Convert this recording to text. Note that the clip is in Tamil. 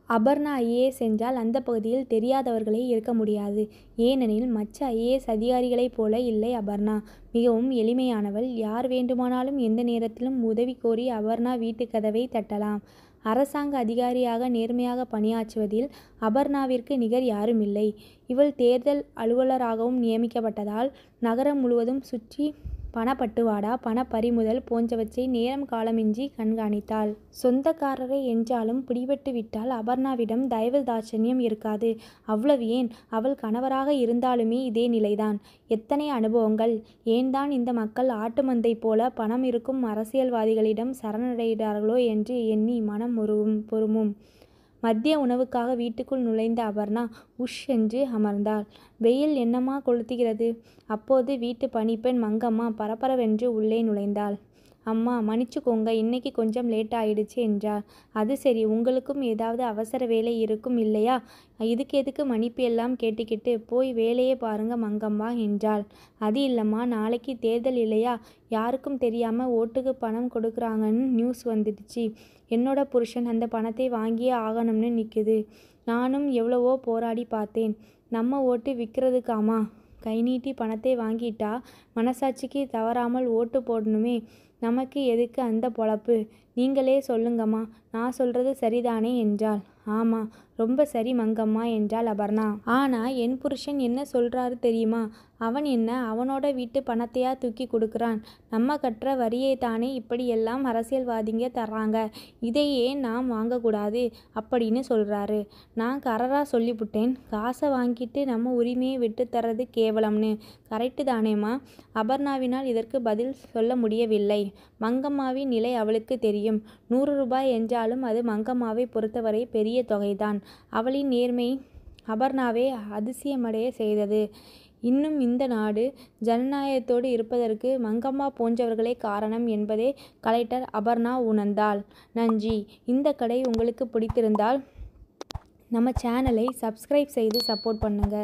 அபர்ணா ஐஏஎஸ் என்றால் அந்த பகுதியில் தெரியாதவர்களே இருக்க முடியாது. ஏனெனில் மற்ற ஐஏஎஸ் அதிகாரிகளைப் போல இல்லை அபர்ணா. மிகவும் எளிமையானவள். யார் வேண்டுமானாலும் எந்த நேரத்திலும் உதவி கோரி அபர்ணா வீட்டுக் கதவை தட்டலாம். அரசாங்க அதிகாரியாக நேர்மையாக பணியாற்றுவதில் அபர்ணாவிற்கு நிகர் யாருமில்லை. இவள் தேர்தல் அலுவலராகவும் நியமிக்கப்பட்டதால் நகரம் முழுவதும் சுற்றி பணப்பட்டுவாடா, பணப்பறிமுதல் போன்றவற்றை நேரம் காலமின்றி கண்காணித்தாள். சொந்தக்காரரை என்றாலும் பிடிபட்டு விட்டால் அபர்ணாவிடம் தயவு தாட்சண்யம் இருக்காது. அவ்வளவு ஏன், அவள் கணவராக இருந்தாலுமே இதே நிலைதான். எத்தனை அனுபவங்கள்! ஏன்தான் இந்த மக்கள் ஆட்டு மந்தை போல பணம் இருக்கும் அரசியல்வாதிகளிடம் சரணடைகிறார்களோ என்று எண்ணி மனம் பொறுமும். மதிய உணவுக்காக வீட்டுக்குள் நுழைந்த அபர்ணா உஷ் என்று அமர்ந்தாள். வெயில் என்னமா கொளுத்துகிறது! அப்போது வீட்டு பணிப்பெண் மங்கம்மா பரபரவென்று உள்ளே நுழைந்தாள். அம்மா மன்னிச்சுக்கோங்க, இன்னைக்கு கொஞ்சம் லேட் ஆயிடுச்சு என்றாள். அது சரி, உங்களுக்கும் ஏதாவது அவசர வேலை இருக்கும் இல்லையா? இதுக்கு எதுக்கு மன்னிப்பு எல்லாம் கேட்டுக்கிட்டு போய் வேலையை பாருங்க மங்கம்மா என்றாள். அது இல்லம்மா, நாளைக்கு தேர்தல் இல்லையா? யாருக்கும் தெரியாம ஓட்டுக்கு பணம் கொடுக்குறாங்கன்னு நியூஸ் வந்துடுச்சு. என்னோட புருஷன் அந்த பணத்தை வாங்கியே ஆகணும்னு நிக்குது. நானும் எவ்வளவோ போராடி பார்த்தேன். நம்ம ஓட்டு விற்கிறதுக்காமா? கை நீட்டி பணத்தை வாங்கிட்டா மனசாட்சிக்கு தவறாமல் ஓட்டு போடணுமே. நமக்கு எதுக்கு அந்த பொழப்பு? நீங்களே சொல்லுங்கம்மா, நான் சொல்றது சரிதானே என்றாள். ஆமா, ரொம்ப சரி மங்கம்மா என்றாள் அபர்ணா. ஆனா என் புருஷன் என்ன சொல்றாரு தெரியுமா? அவன் என்ன அவனோட வீட்டு பணத்தையா தூக்கி கொடுக்குறான்? நம்ம கட்டுற வரியை தானே இப்படி எல்லாம் அரசியல்வாதிங்க தர்றாங்க. இதையே நாம் வாங்கக்கூடாது அப்படின்னு சொல்றாரு. நான் கரரா சொல்லிவிட்டேன், காசை வாங்கிட்டு நம்ம உரிமையை விட்டு தர்றது கேவலம்னு. கரெக்டு தானேம்மா? அபர்ணாவினால் இதற்கு பதில் சொல்ல முடியவில்லை. மங்கம்மாவின் நிலை அவளுக்கு தெரியும். 100 ரூபாய் என்றாலும் அது மங்கம்மாவை பொறுத்தவரை பெரிய தொகைதான். அவளின் நேர்மை அபர்ணாவை அதிசயமடைய செய்தது. இன்னும் இந்த நாடு ஜனநாயகத்தோடு இருப்பதற்கு மங்கம்மா போன்றவர்களே காரணம் என்பதை கலெக்டர் அபர்ணா உணர்ந்தாள். நன்றி. இந்த கதை உங்களுக்கு பிடித்திருந்தால் நம்ம சேனலை சப்ஸ்கிரைப் செய்து சப்போர்ட் பண்ணுங்க.